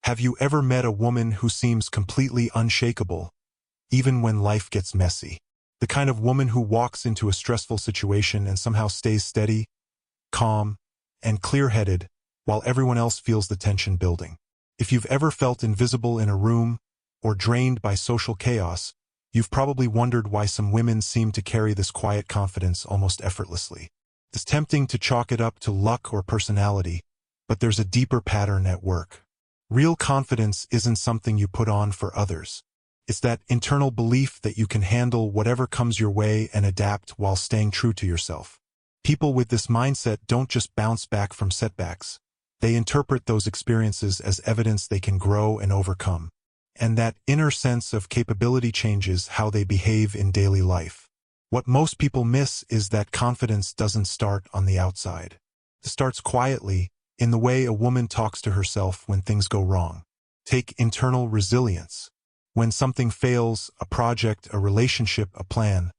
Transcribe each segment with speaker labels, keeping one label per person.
Speaker 1: Have you ever met a woman who seems completely unshakable, even when life gets messy? The kind of woman who walks into a stressful situation and somehow stays steady, calm, and clear-headed, while everyone else feels the tension building. If you've ever felt invisible in a room or drained by social chaos, you've probably wondered why some women seem to carry this quiet confidence almost effortlessly. It's tempting to chalk it up to luck or personality, but there's a deeper pattern at work. Real confidence isn't something you put on for others. It's that internal belief that you can handle whatever comes your way and adapt while staying true to yourself. People with this mindset don't just bounce back from setbacks. They interpret those experiences as evidence they can grow and overcome. And that inner sense of capability changes how they behave in daily life. What most people miss is that confidence doesn't start on the outside. It starts quietly, in the way a woman talks to herself when things go wrong. Take internal resilience. When something fails, a project, a relationship, a plan,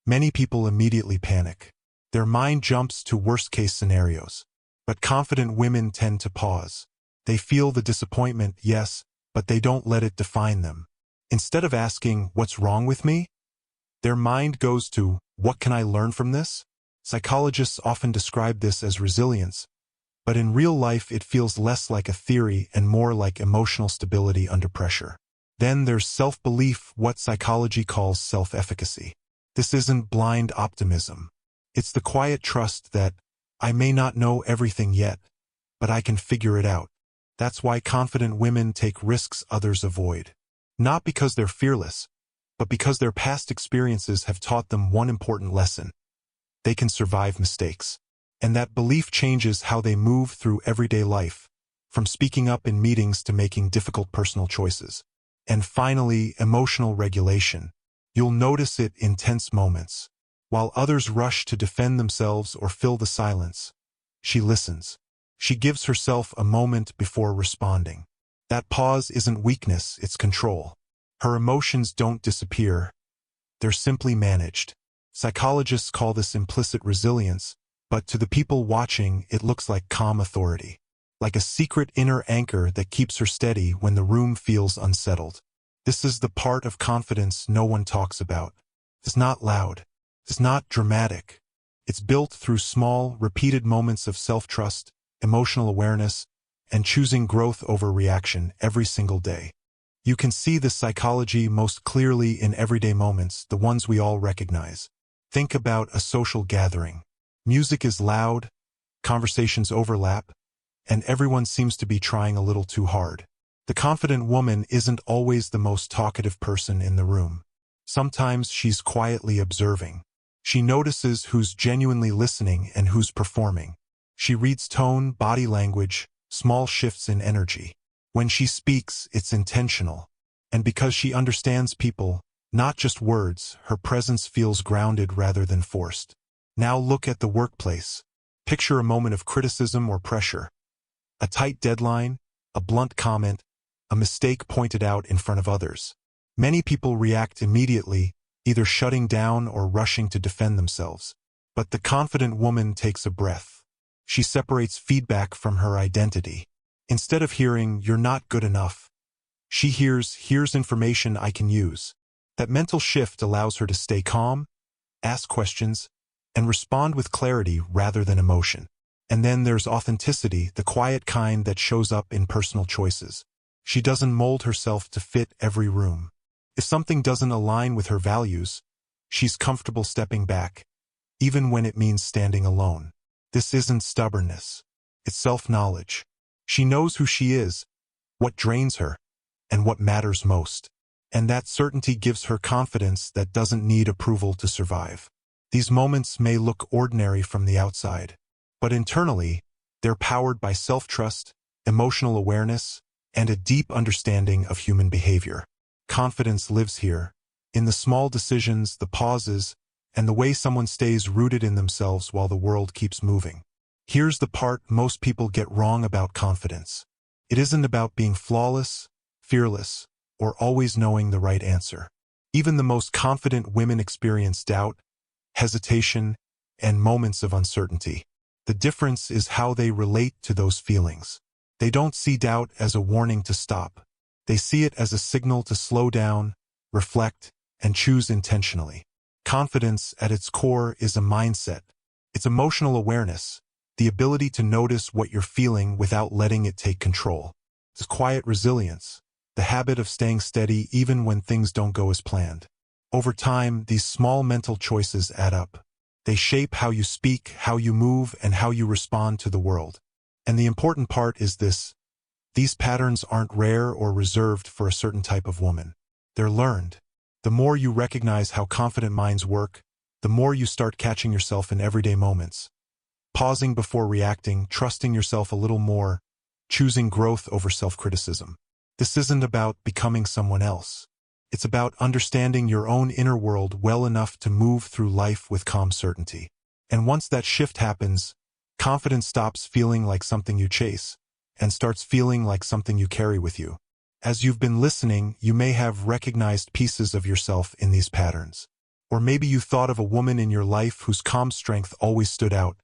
Speaker 1: many people immediately panic. Their mind jumps to worst-case scenarios. But confident women tend to pause. They feel the disappointment, yes, but they don't let it define them. Instead of asking, "What's wrong with me?" their mind goes to, "What can I learn from this?" Psychologists often describe this as resilience, but in real life it feels less like a theory and more like emotional stability under pressure. Then there's self-belief, what psychology calls self-efficacy. This isn't blind optimism. It's the quiet trust that, I may not know everything yet, but I can figure it out. That's why confident women take risks others avoid. Not because they're fearless, but because their past experiences have taught them one important lesson. They can survive mistakes. And that belief changes how they move through everyday life, from speaking up in meetings to making difficult personal choices. And finally, emotional regulation. You'll notice it in tense moments. While others rush to defend themselves or fill the silence, she listens. She gives herself a moment before responding. That pause isn't weakness, it's control. Her emotions don't disappear. They're simply managed. Psychologists call this implicit resilience, but to the people watching, it looks like calm authority. Like a secret inner anchor that keeps her steady when the room feels unsettled. This is the part of confidence no one talks about. It's not loud. It's not dramatic. It's built through small, repeated moments of self-trust, emotional awareness, and choosing growth over reaction every single day. You can see this psychology most clearly in everyday moments, the ones we all recognize. Think about a social gathering. Music is loud, conversations overlap, and everyone seems to be trying a little too hard. The confident woman isn't always the most talkative person in the room. Sometimes she's quietly observing. She notices who's genuinely listening and who's performing. She reads tone, body language, small shifts in energy. When she speaks, it's intentional. And because she understands people, not just words, her presence feels grounded rather than forced. Now look at the workplace. Picture a moment of criticism or pressure. A tight deadline, a blunt comment, a mistake pointed out in front of others. Many people react immediately, either shutting down or rushing to defend themselves. But the confident woman takes a breath. She separates feedback from her identity. Instead of hearing, "You're not good enough," she hears, "Here's information I can use." That mental shift allows her to stay calm, ask questions, and respond with clarity rather than emotion. And then there's authenticity, the quiet kind that shows up in personal choices. She doesn't mold herself to fit every room. If something doesn't align with her values, she's comfortable stepping back, even when it means standing alone. This isn't stubbornness. It's self-knowledge. She knows who she is, what drains her, and what matters most. And that certainty gives her confidence that doesn't need approval to survive. These moments may look ordinary from the outside, but internally, they're powered by self-trust, emotional awareness, and a deep understanding of human behavior. Confidence lives here, in the small decisions, the pauses, and the way someone stays rooted in themselves while the world keeps moving. Here's the part most people get wrong about confidence. It isn't about being flawless, fearless, or always knowing the right answer. Even the most confident women experience doubt, hesitation, and moments of uncertainty. The difference is how they relate to those feelings. They don't see doubt as a warning to stop. They see it as a signal to slow down, reflect, and choose intentionally. Confidence, at its core, is a mindset. It's emotional awareness, the ability to notice what you're feeling without letting it take control. It's quiet resilience, the habit of staying steady even when things don't go as planned. Over time, these small mental choices add up. They shape how you speak, how you move, and how you respond to the world. And the important part is this: these patterns aren't rare or reserved for a certain type of woman. They're learned. The more you recognize how confident minds work, the more you start catching yourself in everyday moments. Pausing before reacting, trusting yourself a little more, choosing growth over self-criticism. This isn't about becoming someone else. It's about understanding your own inner world well enough to move through life with calm certainty. And once that shift happens, confidence stops feeling like something you chase and starts feeling like something you carry with you. As you've been listening, you may have recognized pieces of yourself in these patterns. Or maybe you thought of a woman in your life whose calm strength always stood out,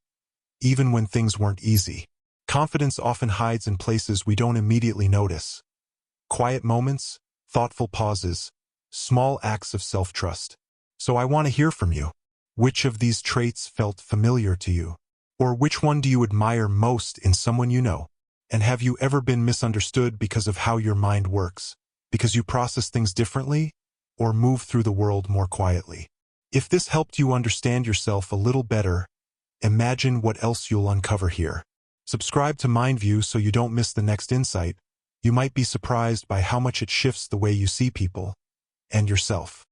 Speaker 1: even when things weren't easy. Confidence often hides in places we don't immediately notice. Quiet moments, thoughtful pauses, small acts of self-trust. So I want to hear from you. Which of these traits felt familiar to you? Or which one do you admire most in someone you know? And have you ever been misunderstood because of how your mind works? Because you process things differently? Or move through the world more quietly? If this helped you understand yourself a little better, imagine what else you'll uncover here. Subscribe to MindView so you don't miss the next insight. You might be surprised by how much it shifts the way you see people and yourself.